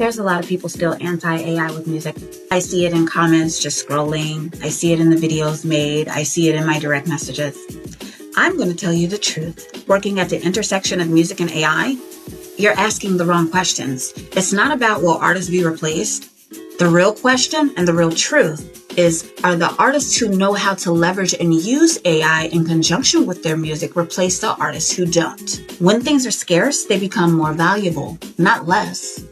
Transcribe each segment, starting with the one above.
There's a lot of people still anti-AI with music. I see it in comments just scrolling. I see it in the videos made. I see it in my direct messages. I'm going to tell you the truth. Working at the intersection of music and AI, you're asking the wrong questions. It's not about will artists be replaced. The real question and the real truth is, are the artists who know how to leverage and use AI in conjunction with their music replace the artists who don't? When things are scarce, they become more valuable, not less.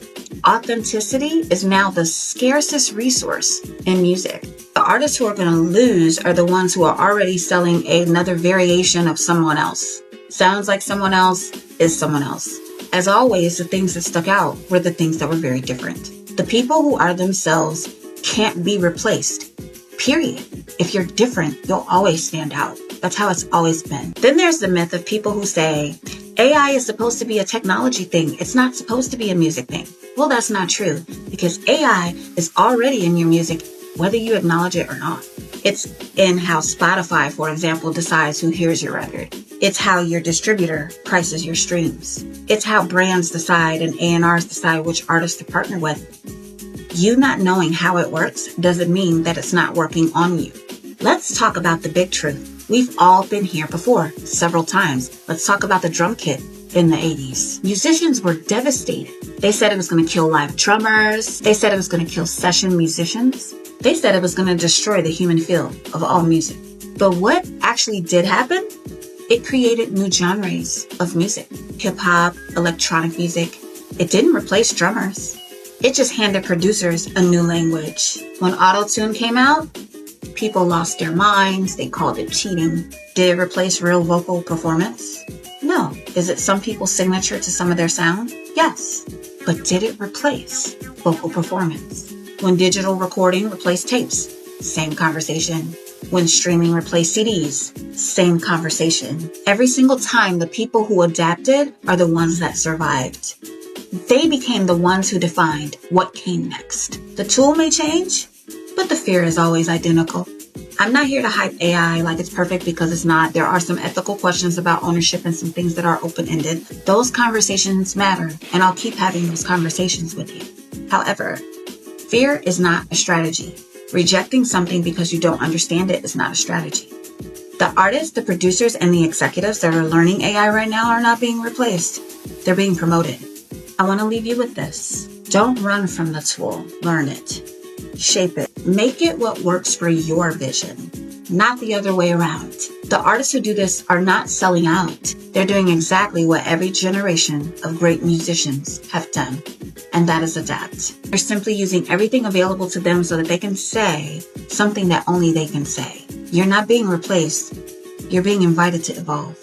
Authenticity is now the scarcest resource in music. The artists who are going to lose are the ones who are already selling another variation of someone else. Sounds like someone else is someone else. As always, the things that stuck out were the things that were very different. The people who are themselves can't be replaced, period. If you're different, you'll always stand out. That's how it's always been. Then there's the myth of people who say, AI is supposed to be a technology thing. It's not supposed to be a music thing. Well, that's not true, because AI is already in your music, whether you acknowledge it or not. It's in how Spotify, for example, decides who hears your record. It's how your distributor prices your streams. It's how brands decide and A&Rs decide which artists to partner with. You not knowing how it works doesn't mean that it's not working on you. Let's talk about the big truth. We've all been here before, several times. Let's talk about the drum kit in the 80s. Musicians were devastated. They said it was going to kill live drummers. They said it was going to kill session musicians. They said it was going to destroy the human feel of all music. But what actually did happen? It created new genres of music. Hip-hop, electronic music. It didn't replace drummers. It just handed producers a new language. When auto-tune came out, people lost their minds. They called it cheating. Did it replace real vocal performance? No. Is it some people's signature to some of their sound? Yes. But did it replace vocal performance? When digital recording replaced tapes, same conversation. When streaming replaced CDs, same conversation. Every single time, the people who adapted are the ones that survived. They became the ones who defined what came next. The tool may change, but the fear is always identical. I'm not here to hype AI like it's perfect, because it's not. There are some ethical questions about ownership and some things that are open-ended. Those conversations matter, and I'll keep having those conversations with you. However, fear is not a strategy. Rejecting something because you don't understand it is not a strategy. The artists, the producers, and the executives that are learning AI right now are not being replaced. They're being promoted. I want to leave you with this. Don't run from the tool. Learn it. Shape it. Make it what works for your vision, not the other way around. The artists who do this are not selling out. They're doing exactly what every generation of great musicians have done, and that is adapt. They're simply using everything available to them so that they can say something that only they can say. You're not being replaced. You're being invited to evolve.